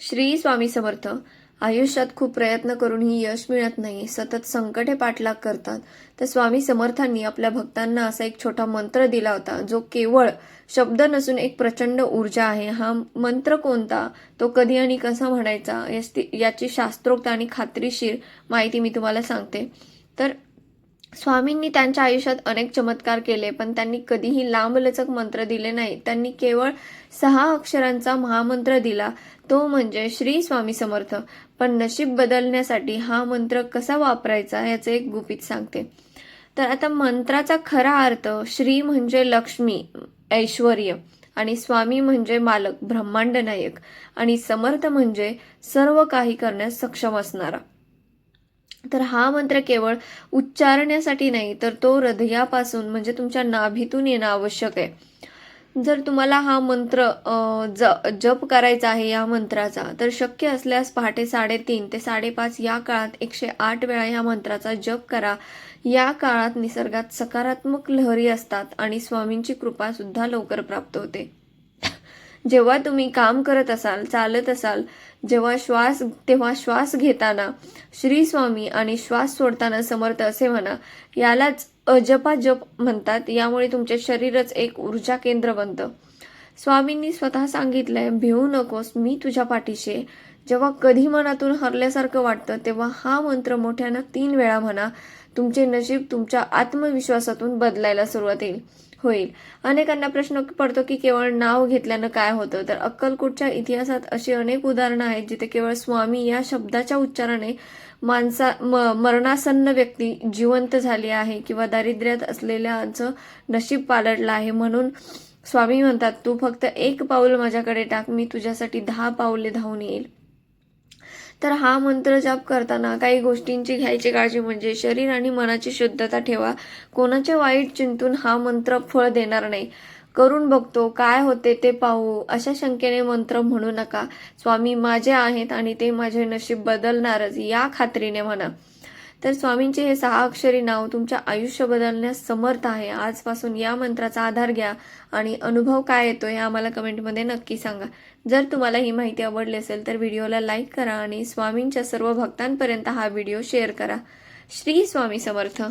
श्री स्वामी समर्थ. आयुष्यात खूप प्रयत्न करूनही यश मिळत नाही, सतत संकटे पाठलाग करतात. तर स्वामी समर्थांनी आपल्या भक्तांना असा एक छोटा मंत्र दिला होता, जो केवळ शब्द नसून एक प्रचंड ऊर्जा आहे. हा मंत्र कोणता, तो कधी आणि कसा म्हणायचा, याची शास्त्रोक्त आणि खात्रीशीर माहिती मी तुम्हाला सांगते. तर स्वामींनी त्यांच्या आयुष्यात अनेक चमत्कार केले, पण त्यांनी कधीही लांबलचक मंत्र दिले नाही. त्यांनी केवळ 6 अक्षरांचा महामंत्र दिला, तो म्हणजे श्री स्वामी समर्थ. पण नशीब बदलण्यासाठी हा मंत्र कसा वापरायचा याचे एक गुपित सांगते. तर आता मंत्राचा खरा अर्थ, श्री म्हणजे लक्ष्मी, ऐश्वर्य, आणि स्वामी म्हणजे मालक, ब्रह्मांड नायक, आणि समर्थ म्हणजे सर्व काही करण्यास सक्षम असणारा. तर हा मंत्र केवळ उच्चारण्यासाठी नाही, तर तो हृदयापासून म्हणजे तुमच्या नाभीतून येणं आवश्यक आहे. जर तुम्हाला हा मंत्र जप करायचा आहे या मंत्राचा, तर शक्य असल्यास पहाटे 3:30 ते 5:30 या काळात 108 वेळा या मंत्राचा जप करा. या काळात निसर्गात सकारात्मक लहरी असतात आणि स्वामींची कृपा सुद्धा लवकर प्राप्त होते. जेव्हा तुम्ही काम करत असाल, चालत असाल, तेव्हा श्वास घेताना श्री स्वामी आणि श्वास सोडताना समर्थ असे म्हणा. यालाच अजपाजप म्हणतात. यामुळे तुमचे शरीरच एक ऊर्जा केंद्र बनतं. स्वामींनी स्वतः सांगितलंय, भिवू नकोस, मी तुझ्या पाठीशी आहे. जेव्हा कधी मनातून हरल्यासारखं वाटतं, तेव्हा हा मंत्र मोठ्यानं 3 वेळा म्हणा. तुमचे नशीब तुमच्या आत्मविश्वासातून बदलायला सुरुवात होईल. अनेकांना प्रश्न पडतो की केवळ नाव घेतल्यानं काय होतं. तर अक्कलकोटच्या इतिहासात अशी अनेक उदाहरणं आहेत जिथे केवळ स्वामी या शब्दाच्या उच्चाराने मरणासन्न व्यक्ती जिवंत झाली आहे किंवा दारिद्र्यात असलेल्याचं नशीब पालटलं आहे. म्हणून स्वामी म्हणतात, तू फक्त 1 पाऊल माझ्याकडे टाक, मी तुझ्यासाठी 10 पाऊले धावून येईल. तर हा मंत्र जाप करताना काही गोष्टींची घ्यायची काळजी म्हणजे शरीर आणि मनाची शुद्धता ठेवा. कोणाचे वाईट चिंतून हा मंत्र फळ देणार नाही. करून बघतो, काय होते ते पाहू, अशा शंकेने मंत्र म्हणू नका. स्वामी माझे आहेत आणि ते माझे नशीब बदलणारच, या खात्रीने म्हणा. तर स्वामींचे हे 6 अक्षरी नाव तुमच्या आयुष्य बदलण्यास समर्थ आहे. आजपासून या मंत्राचा आधार घ्या आणि अनुभव काय येतो हे आम्हाला कमेंटमध्ये नक्की सांगा. जर तुम्हाला ही माहिती आवडली असेल तर व्हिडिओला लाईक करा आणि स्वामींच्या सर्व भक्तांपर्यंत हा व्हिडिओ शेअर करा. श्री स्वामी समर्थ.